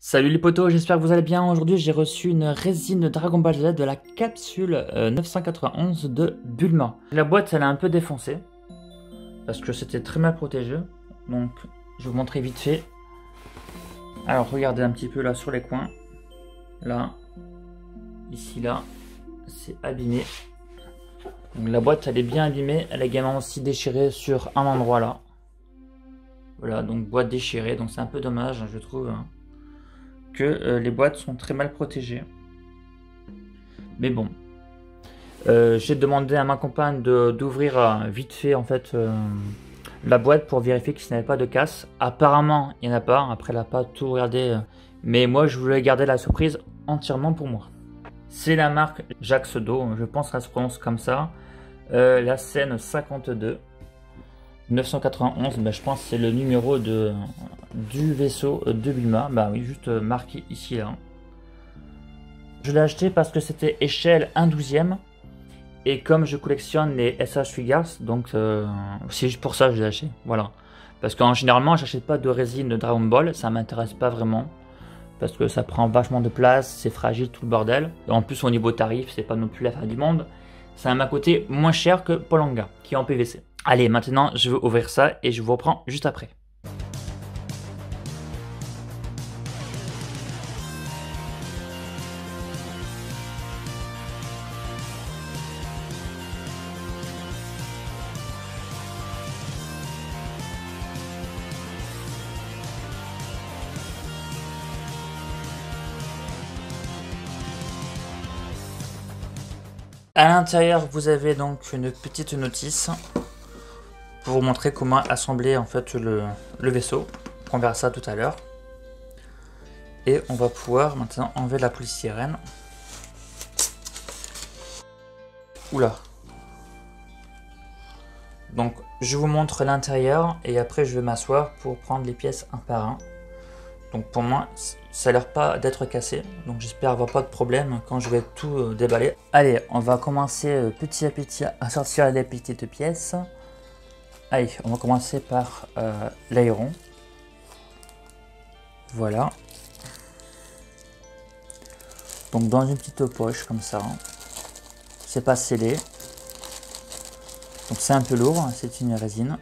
Salut les potos, j'espère que vous allez bien. Aujourd'hui j'ai reçu une résine Dragon Ball Z de la capsule 991 de Bulma. La boîte elle est un peu défoncée parce que c'était très mal protégé. Donc je vais vous montrer vite fait. Alors regardez un petit peu là sur les coins. Là, ici là, c'est abîmé. Donc la boîte elle est bien abîmée. Elle est également aussi déchirée sur un endroit là. Voilà, donc boîte déchirée. Donc c'est un peu dommage je trouve. Que les boîtes sont très mal protégées. Mais bon. J'ai demandé à ma compagne d'ouvrir vite fait en fait la boîte pour vérifier qu'il n'y avait pas de casse. Apparemment, il n'y en a pas. Après, elle n'a pas tout regardé. Mais moi, je voulais garder la surprise entièrement pour moi. C'est la marque Jacques Sedo. Je pense qu'elle se prononce comme ça. La scène 52. 991, bah, je pense que c'est le numéro du vaisseau de Bulma. Bah oui, juste marqué ici là. Je l'ai acheté parce que c'était échelle 1/12e. Et comme je collectionne les SH Figures, donc c'est juste pour ça que je l'ai acheté. Voilà. Parce qu'en généralement, j'achète pas de résine de Dragon Ball, ça m'intéresse pas vraiment. Parce que ça prend vachement de place, c'est fragile, tout le bordel. Et en plus, au niveau tarif, c'est pas non plus la fin du monde. Ça m'a coûté moins cher que Polanga, qui est en PVC. Allez, maintenant, je vais ouvrir ça et je vous reprends juste après. À l'intérieur, vous avez donc une petite notice pour vous montrer comment assembler en fait le vaisseau. On verra ça tout à l'heure. Et on va pouvoir maintenant enlever la polystyrène. Oula. Donc je vous montre l'intérieur et après je vais m'asseoir pour prendre les pièces un par un. Donc pour moi ça a l'air pas d'être cassé, donc j'espère avoir pas de problème quand je vais tout déballer. Allez, on va commencer petit à petit à sortir les petites pièces. Allez, on va commencer par l'aéron. Voilà. Donc dans une petite poche comme ça. C'est pas scellé. Donc c'est un peu lourd, c'est une résine.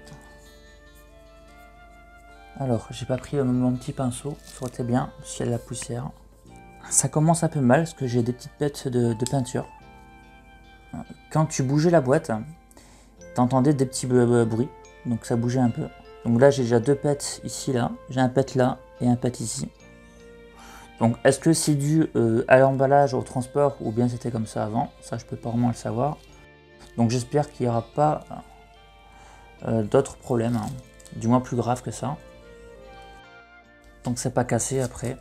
Alors, j'ai pas pris mon petit pinceau, ça aurait été bien, parce qu'il y a de la poussière. Ça commence un peu mal, parce que j'ai des petites pètes de peinture. Quand tu bougeais la boîte, t'entendais des petits bruits, donc ça bougeait un peu. Donc là, j'ai déjà deux pètes ici, là. J'ai un pet là et un pet ici. Donc, est-ce que c'est dû à l'emballage, au transport, ou bien c'était comme ça avant? Ça, je peux pas vraiment le savoir. Donc, j'espère qu'il n'y aura pas d'autres problèmes, hein. Du moins plus grave que ça. Donc c'est pas cassé après.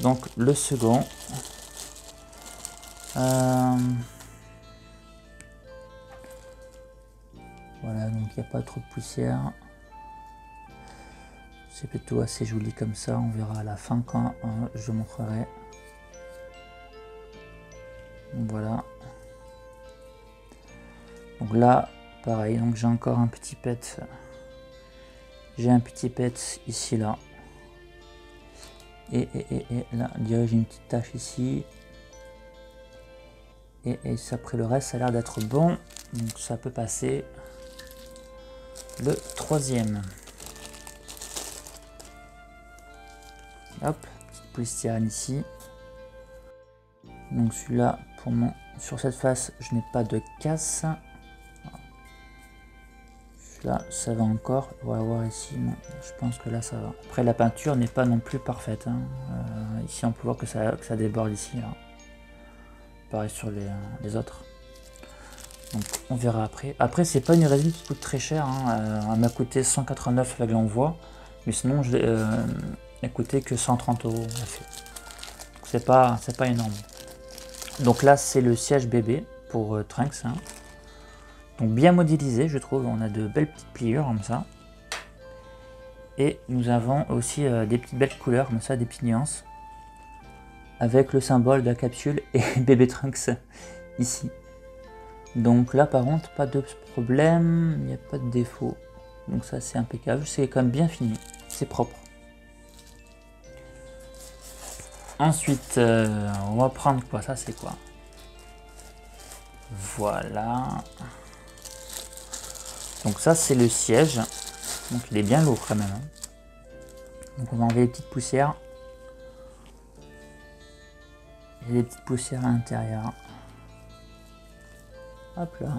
Donc le second. Voilà, donc il n'y a pas trop de poussière. C'est plutôt assez joli comme ça. On verra à la fin quand je montrerai. Voilà. Donc là, pareil. Donc j'ai encore un petit pet. J'ai un petit pet ici là. Et là, j'ai une petite tache ici. Et après le reste, ça a l'air d'être bon. Donc ça peut passer. Le troisième. Hop, petite polystyrène ici. Donc celui-là, pour moi, sur cette face, je n'ai pas de casse. Là, ça va encore. On va voir ici. Non, je pense que là, ça va. Après, la peinture n'est pas non plus parfaite, hein. Ici, on peut voir que ça déborde ici. Là. Pareil sur les autres. Donc, on verra après. Après, c'est pas une résine qui coûte très cher, hein. Elle m'a coûté 189 la Glanvoie. Mais sinon, elle n'a coûté que 130 €. C'est pas énorme. Donc là, c'est le siège bébé pour Trunks, hein. Donc bien modélisé, je trouve. On a de belles petites pliures comme ça. Et nous avons aussi des petites belles couleurs comme ça, des petites nuances. Avec le symbole de la capsule et bébé Trunks ici. Donc là par contre, pas de problème, il n'y a pas de défaut. Donc ça c'est impeccable, c'est quand même bien fini, c'est propre. Ensuite, on va prendre quoi? Ça, c'est quoi? Voilà. Donc ça, c'est le siège. Donc il est bien lourd quand même. Donc on va enlever les petites poussières. Il y a des petites poussières à l'intérieur. Hop là.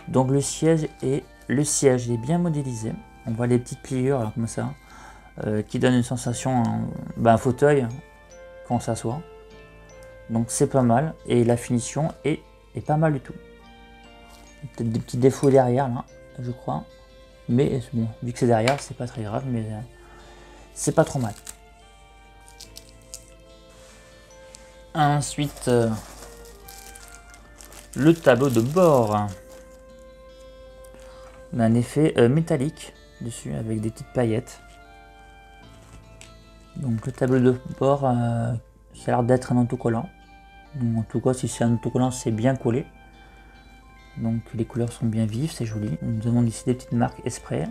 Donc le siège est bien modélisé. On voit les petites pliures là, comme ça, qui donnent une sensation, un fauteuil quand on s'assoit. Donc c'est pas mal et la finition est pas mal du tout. Peut-être des petits défauts derrière là, je crois. Mais bon, vu que c'est derrière, c'est pas très grave, mais c'est pas trop mal. Ensuite, le tableau de bord. On a un effet métallique dessus avec des petites paillettes. Donc le tableau de bord, ça a l'air d'être un autocollant. Donc, en tout cas, si c'est un autocollant, c'est bien collé. Donc les couleurs sont bien vives, c'est joli. Nous avons ici des petites marques Esprit.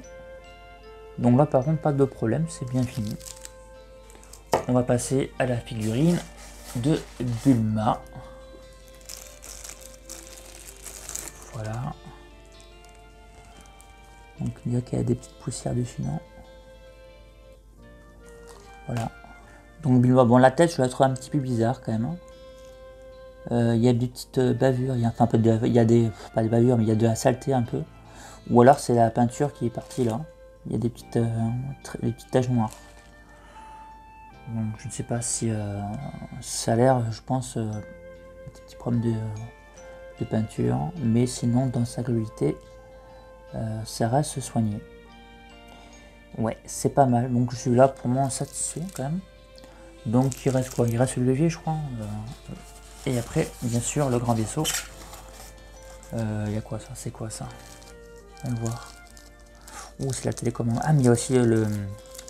Donc là par contre pas de problème, c'est bien fini. On va passer à la figurine de Bulma. Voilà. Donc il y a qu'il y a des petites poussières dessus, non? Voilà. Donc Bulma, bon la tête je la trouve un petit peu bizarre quand même. Il y a des petites bavures, il y a, enfin il y a des, pas des bavures, mais il y a de la saleté un peu. Ou alors c'est la peinture qui est partie là. Il y a des petites taches noires. Donc je ne sais pas si ça a l'air, je pense, des petits problèmes de peinture. Mais sinon, dans sa globalité, ça reste soigné. Ouais, c'est pas mal. Donc je suis là pour moi satisfait quand même. Donc il reste quoi? Il reste le levier, je crois. Et après, bien sûr, le grand vaisseau. Il y a quoi ça? C'est quoi ça? On va le voir. Oh, c'est la télécommande. Ah, mais il y a aussi le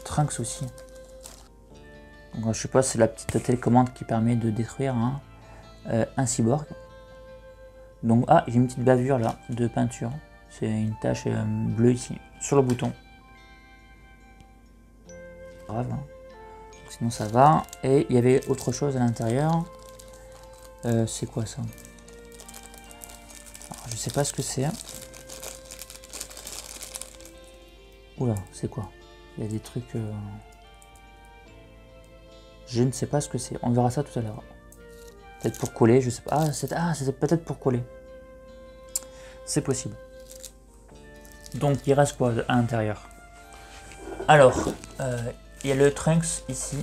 Trunks aussi. Donc, je sais pas, c'est la petite télécommande qui permet de détruire un cyborg. Donc, ah, j'ai une petite bavure là de peinture. C'est une tache bleue ici, sur le bouton. Grave. Hein. Sinon, ça va. Et il y avait autre chose à l'intérieur. C'est quoi ça? Alors, je sais pas ce que c'est. Oula, c'est quoi? Il y a des trucs... Je ne sais pas ce que c'est. On verra ça tout à l'heure. Peut-être pour coller, je sais pas. Ah, c'est peut-être pour coller. C'est possible. Donc, il reste quoi à l'intérieur? Alors, il y a le Trunks ici.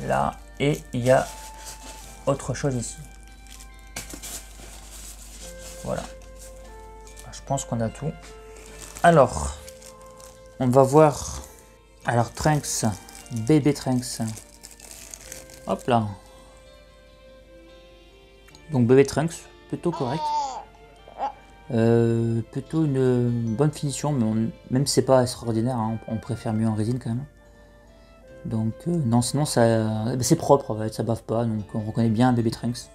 Là. Et il y a autre chose ici. Voilà. Je pense qu'on a tout. Alors, on va voir. Alors, Trunks. Bébé Trunks. Hop là. Donc, bébé Trunks. Plutôt correct. Plutôt une bonne finition, mais même si c'est pas extraordinaire, hein, on préfère mieux en résine quand même. Donc non, sinon ça, c'est propre en fait, ça bave pas, donc on reconnaît bien un bébé Trunks.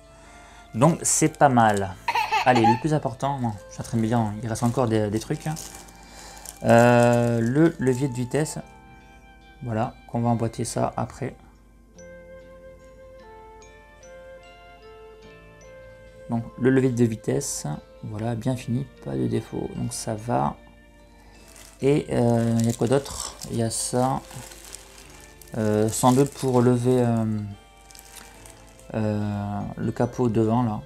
Donc c'est pas mal. Allez, le plus important, non, je suis en train de me dire, il reste encore des trucs. Hein. Le levier de vitesse, voilà, qu'on va emboîter ça après. Donc le levier de vitesse, voilà, bien fini, pas de défaut, donc ça va. Et il y a quoi d'autre? Il y a ça, sans doute pour lever le capot devant là.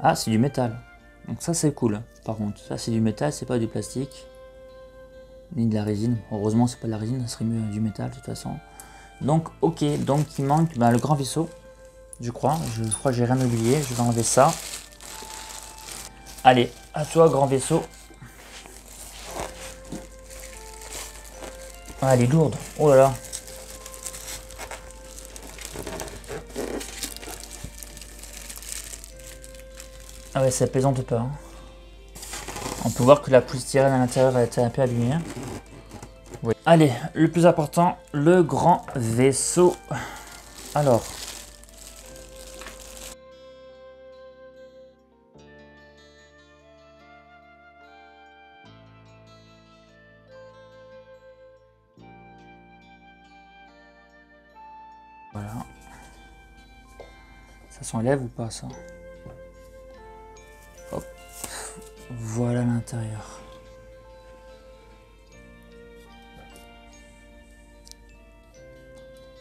Ah, c'est du métal. Donc ça c'est cool. Par contre, ça c'est du métal, c'est pas du plastique ni de la résine. Heureusement c'est pas de la résine, ça serait mieux du métal de toute façon. Donc ok, donc il manque le grand vaisseau. Je crois que j'ai rien oublié. Je vais enlever ça. Allez, à toi grand vaisseau. Ah, elle est lourde. Oh là là. Ah ouais, ça plaisante pas. Hein. On peut voir que la polystyrène à l'intérieur était un peu abîmée. Oui. Allez, le plus important, le grand vaisseau. Alors. Ça s'enlève ou pas ça? Hop. Voilà l'intérieur.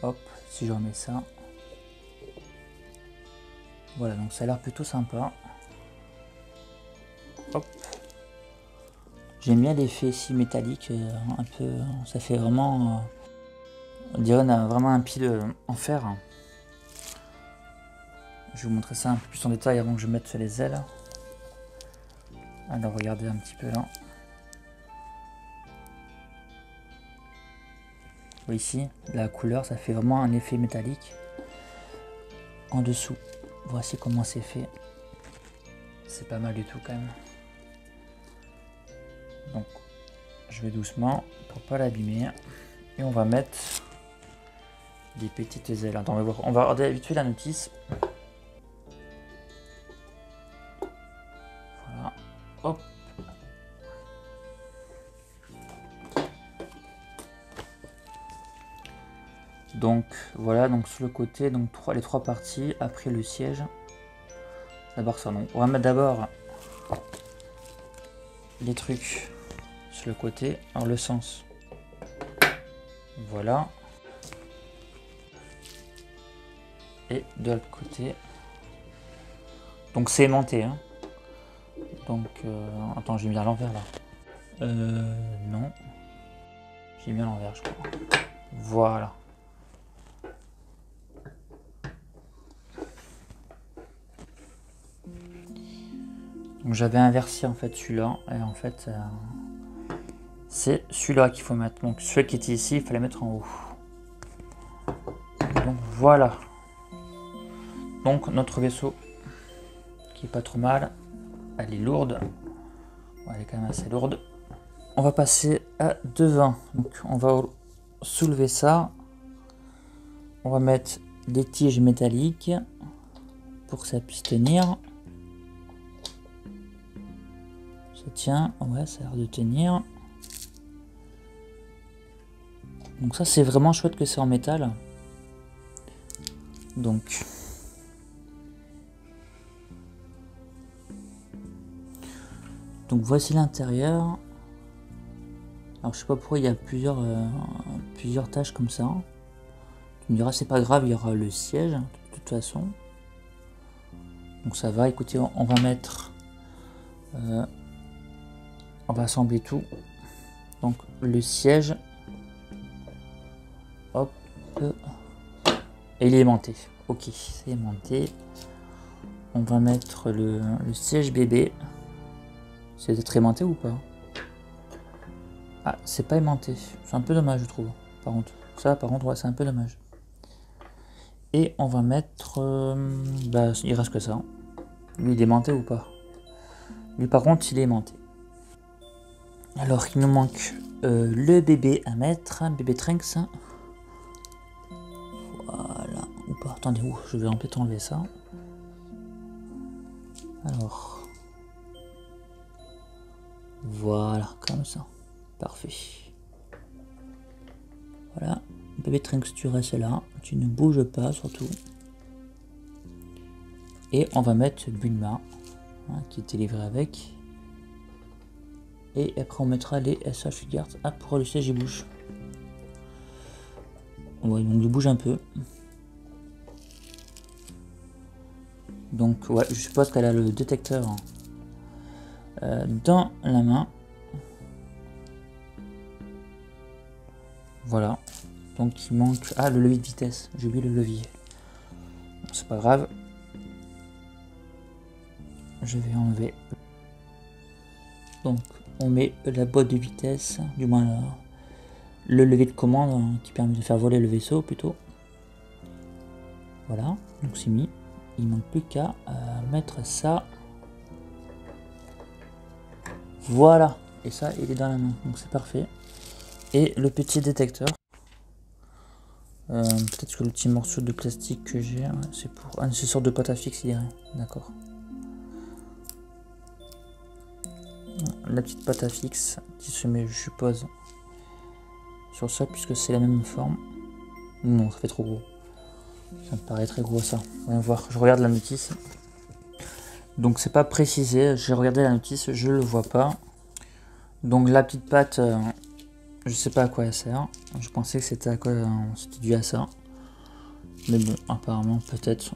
Hop, si je remets ça. Voilà, donc ça a l'air plutôt sympa. Hop. J'aime bien l'effet ici métallique, un peu, ça fait vraiment, on dirait on a vraiment un pied en fer. Je vais vous montrer ça un peu plus en détail avant que je mette les ailes. Alors regardez un petit peu là. Vous voyez ici, la couleur, ça fait vraiment un effet métallique. En dessous, voici comment c'est fait. C'est pas mal du tout quand même. Donc, je vais doucement pour pas l'abîmer. Et on va mettre des petites ailes. Attends, on va regarder vite fait la notice. Voilà. Hop. Donc voilà, donc sur le côté, donc les trois parties, après le siège. D'abord ça, donc on va mettre d'abord les trucs sur le côté, alors le sens. Voilà. Et de l'autre côté. Donc c'est aimanté, hein. Donc attends, j'ai mis à l'envers là. Non. J'ai mis à l'envers, je crois. Voilà. Donc j'avais inversé en fait celui-là et en fait c'est celui-là qu'il faut mettre. Donc celui qui était ici, il fallait mettre en haut. Donc voilà. Donc notre vaisseau qui est pas trop mal. Elle est lourde. Elle est quand même assez lourde. On va passer à devant. Donc on va soulever ça. On va mettre des tiges métalliques pour que ça puisse tenir. Ça tient, ouais, ça a l'air de tenir. Donc ça c'est vraiment chouette que c'est en métal. Donc voici l'intérieur. Alors je sais pas pourquoi il y a plusieurs tâches comme ça. Tu me diras c'est pas grave, il y aura le siège de toute façon. Donc ça va, écoutez, on va mettre... on va assembler tout. Donc le siège. Hop. Et il est aimanté. Ok, c'est aimanté. On va mettre le siège bébé. C'est d'être aimanté ou pas? Ah, c'est pas aimanté. C'est un peu dommage, je trouve. Par contre, ça, ouais, c'est un peu dommage. Et on va mettre... bah, il reste que ça. Lui, il est aimanté ou pas? Lui, par contre, il est aimanté. Alors, il nous manque le bébé à mettre. Bébé Trunks. Voilà. Ou pas? Attendez, je vais peut-être enlever ça. Alors... Voilà, comme ça. Parfait. Voilà. Bébé Trunks, tu restes là. Tu ne bouges pas, surtout. Et on va mettre Bulma, hein, qui était livré avec. Et après, on mettra les SH Figures. Ah, pour le siège, il bouge. Ouais, donc il bouge un peu. Donc, ouais, je suppose qu'elle a le détecteur dans la main. Voilà. Donc, il manque... Ah, le levier de vitesse. J'ai oublié le levier. C'est pas grave. Je vais enlever. Donc, on met la boîte de vitesse, du moins le levier de commande hein, qui permet de faire voler le vaisseau plutôt. Voilà, donc c'est mis. Il manque plus qu'à mettre ça. Voilà, et ça il est dans la main, donc c'est parfait. Et le petit détecteur. Peut-être que le petit morceau de plastique que j'ai, ouais, c'est pour... Ah, c'est une sorte de pâte à fixe, il dirait. D'accord. La petite pâte à fixe qui se met, je suppose, sur ça, puisque c'est la même forme. Non, ça fait trop gros. Ça me paraît très gros ça. Voyons voir, je regarde la notice. Donc c'est pas précisé, j'ai regardé la notice, je le vois pas. Donc la petite pâte, je sais pas à quoi elle sert. Je pensais que c'était à quoi c'était dû à ça. Mais bon, apparemment peut-être.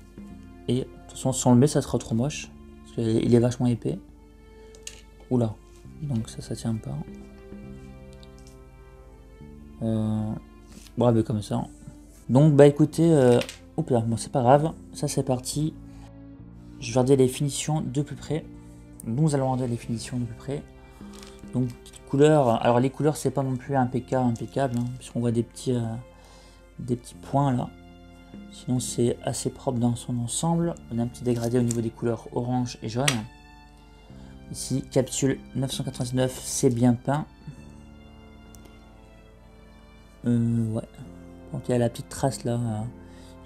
Et de toute façon, si on le met, ça sera trop moche. Parce qu'il est vachement épais. Oula. Donc ça tient pas. Bon, bah, comme ça. Donc bah écoutez, oups là, bon c'est pas grave. Ça c'est parti. Je vais regarder les finitions de plus près. Nous allons regarder les finitions de plus près. Donc petite couleur. Alors les couleurs c'est pas non plus impeccable, hein, puisqu'on voit des petits points là. Sinon c'est assez propre dans son ensemble. On a un petit dégradé au niveau des couleurs orange et jaune. Ici capsule 999, c'est bien peint. Ouais. Donc il y a la petite trace là.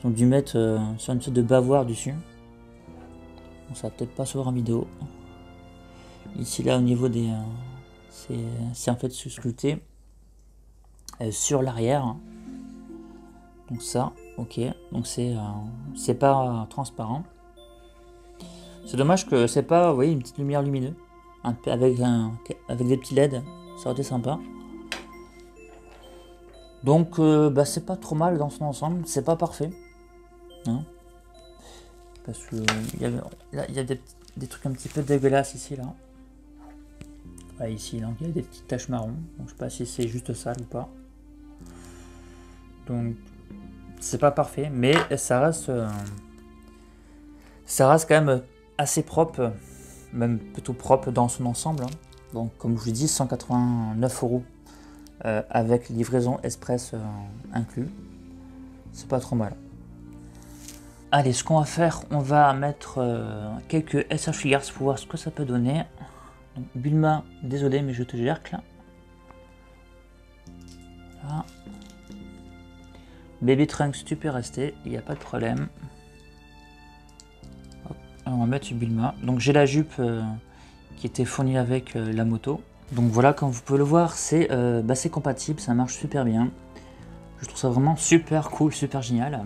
Ils ont dû mettre sur une sorte de bavoir dessus. Bon, ça va peut-être pas se voir en vidéo. Ici là au niveau des... c'est en fait sculpté sur l'arrière. Donc ça, ok. Donc c'est pas transparent. C'est dommage que c'est pas, vous voyez, une petite lumière lumineuse. Avec des petits LED. Ça aurait été sympa. Donc bah, c'est pas trop mal dans son ensemble. C'est pas parfait. Hein, parce que il y a des trucs un petit peu dégueulasses ici là. Ah, ici donc il y a des petites taches marron. Donc je sais pas si c'est juste ça ou pas. Donc c'est pas parfait, mais ça reste quand même assez propre, même plutôt propre dans son ensemble. Hein. Donc comme je vous dis, 189 € avec livraison express inclus. C'est pas trop mal. Allez, ce qu'on va faire, on va mettre quelques SH Figures pour voir ce que ça peut donner. Donc, Bulma, désolé, mais je te gercle. Voilà. Baby Trunks, tu peux rester, il n'y a pas de problème. Hop, on va mettre Bulma. Donc j'ai la jupe qui était fournie avec la moto. Donc voilà, comme vous pouvez le voir, c'est compatible, ça marche super bien. Je trouve ça vraiment super cool, super génial.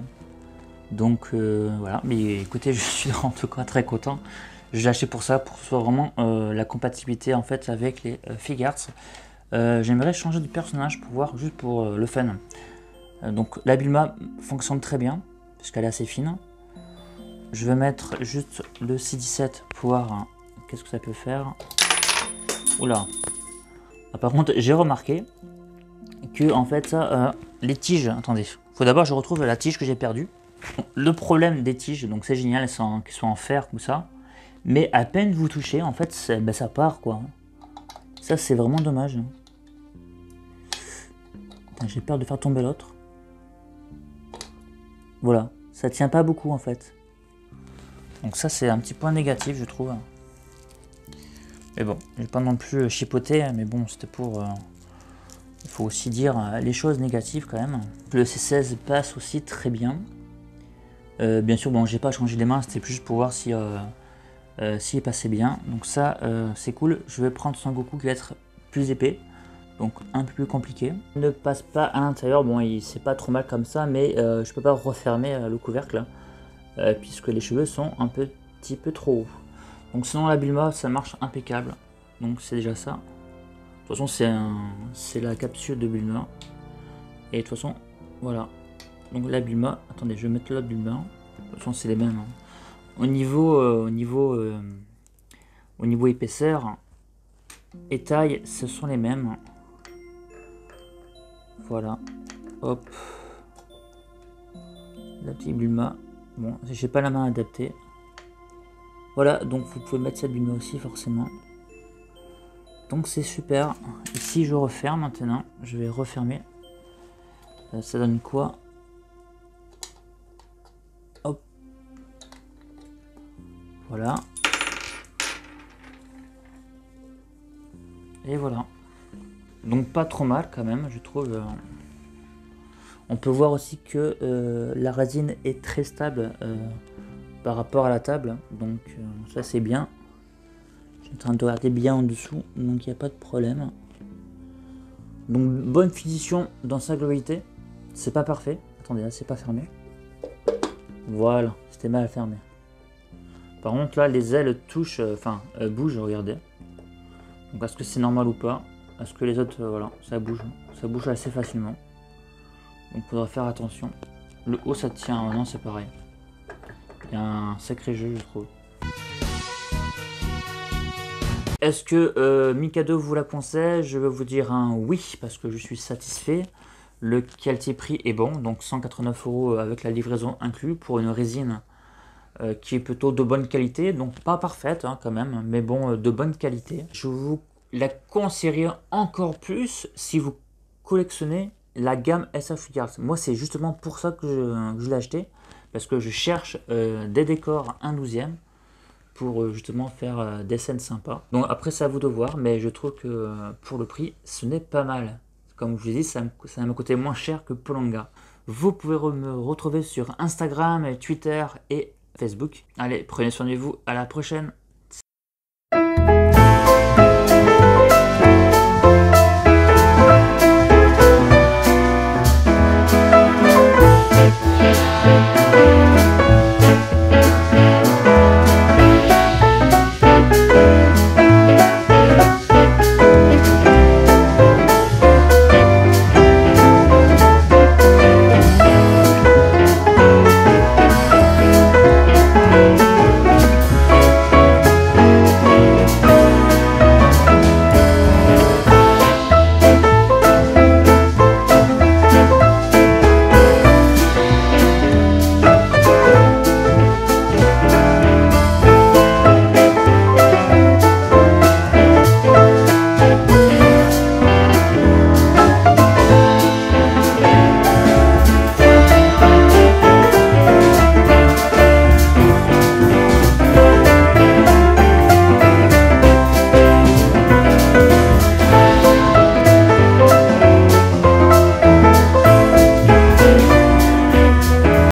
Donc voilà, mais écoutez, je suis en tout cas très content. Je l'ai acheté pour ça, pour que ce soit vraiment la compatibilité en fait avec les Figures. J'aimerais changer de personnage pour voir, juste pour le fun. Donc la Bulma fonctionne très bien, puisqu'elle est assez fine. Je vais mettre juste le C17 pour voir qu'est-ce que ça peut faire. Oula. Ah, par contre, j'ai remarqué que en fait ça, les tiges, attendez, faut d'abord je retrouve la tige que j'ai perdue. Le problème des tiges, donc c'est génial, elles sont en fer comme ça, mais à peine vous touchez, en fait, ça part quoi. Ça c'est vraiment dommage. J'ai peur de faire tomber l'autre. Voilà, ça tient pas beaucoup en fait. Donc ça c'est un petit point négatif je trouve. Mais bon, je vais pas non plus chipoter, mais bon c'était pour... il faut aussi dire les choses négatives quand même. Le C16 passe aussi très bien. Bien sûr, bon, j'ai pas changé les mains, c'était juste pour voir si il passait bien. Donc ça, c'est cool. Je vais prendre Son Goku qui va être plus épais, donc un peu plus compliqué. Il ne passe pas à l'intérieur. Bon, c'est pas trop mal comme ça, mais je peux pas refermer le couvercle puisque les cheveux sont un petit peu trop hauts. Donc sinon la Bulma, ça marche impeccable. Donc c'est déjà ça. De toute façon, c'est la capsule de Bulma. Et de toute façon, voilà. Donc la Bulma, attendez, je vais mettre l'autre Bulma. De toute façon, c'est les mêmes. Hein. Au niveau épaisseur et taille, ce sont les mêmes. Voilà. Hop. La petite Bulma. Bon, j'ai pas la main adaptée. Voilà, donc vous pouvez mettre cette Bulma aussi, forcément. Donc c'est super. Et si je referme maintenant, je vais refermer. Ça donne quoi? Hop. Voilà. Et voilà. Donc pas trop mal quand même, je trouve. On peut voir aussi que la résine est très stable par rapport à la table. Donc ça c'est bien. Je suis en train de regarder bien en dessous, donc il n'y a pas de problème. Donc bonne finition dans sa globalité. C'est pas parfait. Attendez, là c'est pas fermé. Voilà, c'était mal fermé. Par contre là les ailes touchent, bougent, regardez. Donc est-ce que c'est normal ou pas? Est-ce que les autres, voilà, ça bouge assez facilement. Donc il faudra faire attention. Le haut ça tient, non c'est pareil. Il y a un sacré jeu je trouve. Est-ce que Mikado vous la conseille? Je vais vous dire un oui parce que je suis satisfait. Le qualité prix est bon, donc 189 € avec la livraison inclus pour une résine qui est plutôt de bonne qualité, donc pas parfaite hein, quand même, mais bon, de bonne qualité. Je vous la conseillerais encore plus si vous collectionnez la gamme SF Figures. Moi c'est justement pour ça que je l'ai acheté, parce que je cherche des décors 1/12e pour justement faire des scènes sympas. Donc après c'est à vous de voir, mais je trouve que pour le prix ce n'est pas mal. Comme je vous ai dit, ça va me coûter moins cher que Polonga. Vous pouvez me retrouver sur Instagram, Twitter et Facebook. Allez, prenez soin de vous, à la prochaine!